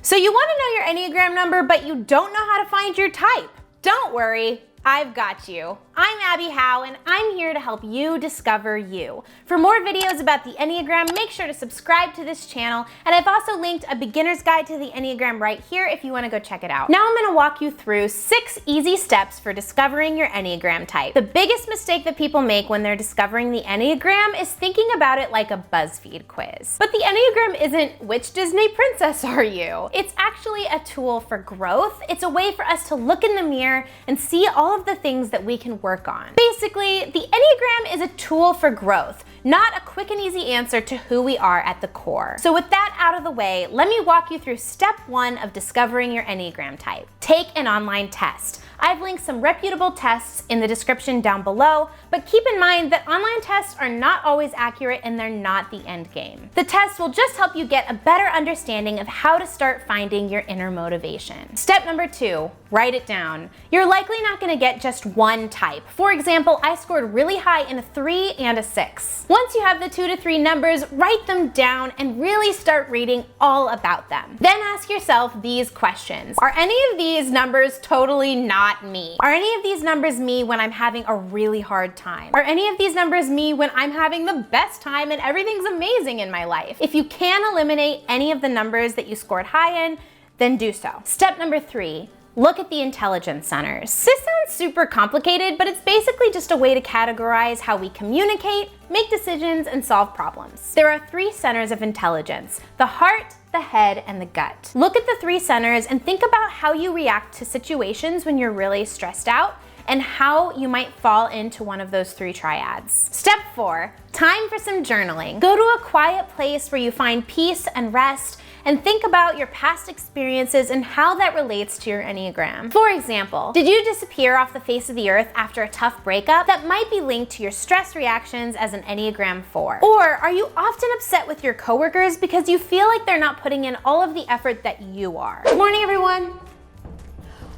So you want to know your Enneagram number, but you don't know how to find your type. Don't worry, I've got you. I'm Abby Howe, and I'm here to help you discover you. For more videos about the Enneagram, make sure to subscribe to this channel, and I've also linked a beginner's guide to the Enneagram right here if you want to go check it out. Now I'm going to walk you through 6 easy steps for discovering your Enneagram type. The biggest mistake that people make when they're discovering the Enneagram is thinking about it like a BuzzFeed quiz. But the Enneagram isn't which Disney princess are you? It's actually a tool for growth. It's a way for us to look in the mirror and see all of the things that we can work on. Basically, the Enneagram is a tool for growth, not a quick and easy answer to who we are at the core. So with that out of the way, let me walk you through step 1 of discovering your Enneagram type. Take an online test. I've linked some reputable tests in the description down below, but keep in mind that online tests are not always accurate and they're not the end game. The test will just help you get a better understanding of how to start finding your inner motivation. Step number 2, write it down. You're likely not going to get just one type. For example, I scored really high in a 3 and a 6. Once you have the 2 to 3 numbers, write them down and really start reading all about them. Then ask yourself these questions. Are any of these numbers totally not me? Are any of these numbers me when I'm having a really hard time? Are any of these numbers me when I'm having the best time and everything's amazing in my life? If you can eliminate any of the numbers that you scored high in, then do so. Step number 3. Look at the intelligence centers. This sounds super complicated, but it's basically just a way to categorize how we communicate, make decisions, and solve problems. There are 3 centers of intelligence: the heart, the head, and the gut. Look at the 3 centers and think about how you react to situations when you're really stressed out and how you might fall into one of those 3 triads. Step 4, time for some journaling. Go to a quiet place where you find peace and rest and think about your past experiences and how that relates to your Enneagram. For example, did you disappear off the face of the earth after a tough breakup? That might be linked to your stress reactions as an Enneagram 4. Or are you often upset with your coworkers because you feel like they're not putting in all of the effort that you are? Good morning, everyone.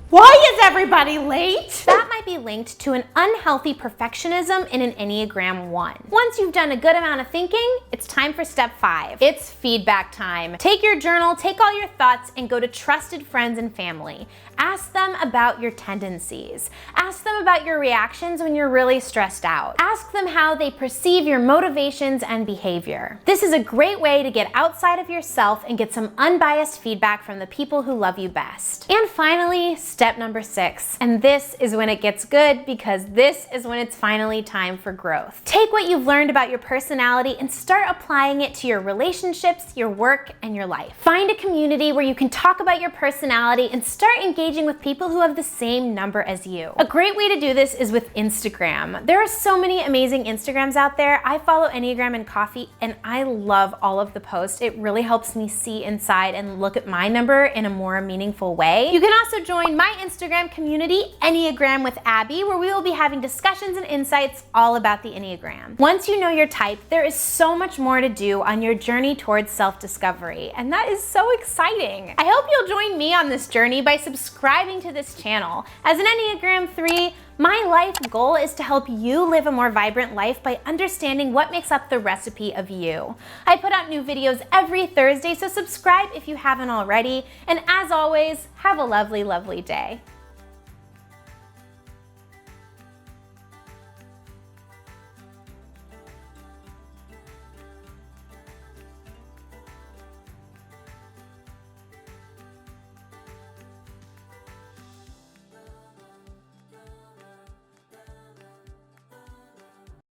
Why is everybody late? That might be linked to an unhealthy perfectionism in an Enneagram 1. Once you've done a good amount of thinking, it's time for step 5. It's feedback time. Take your journal, take all your thoughts, and go to trusted friends and family. Ask them about your tendencies. Ask them about your reactions when you're really stressed out. Ask them how they perceive your motivations and behavior. This is a great way to get outside of yourself and get some unbiased feedback from the people who love you best. And finally, step number 6. And this is when it gets good, because this is when it's finally time for growth. Take what you've learned about your personality and start applying it to your relationships, your work, and your life. Find a community where you can talk about your personality and start engaging with people who have the same number as you. A great way to do this is with Instagram. There are so many amazing Instagrams out there. I follow Enneagram and Coffee, and I love all of the posts. It really helps me see inside and look at my number in a more meaningful way. You can also join my Instagram community, Enneagram with Abby, where we will be having discussions and insights all about the Enneagram. Once you know your type, there is so much more to do on your journey towards self-discovery, and that is so exciting. I hope you'll join me on this journey by subscribing to this channel. As an Enneagram 3, my life goal is to help you live a more vibrant life by understanding what makes up the recipe of you. I put out new videos every Thursday, so subscribe if you haven't already. And as always, have a lovely, lovely day.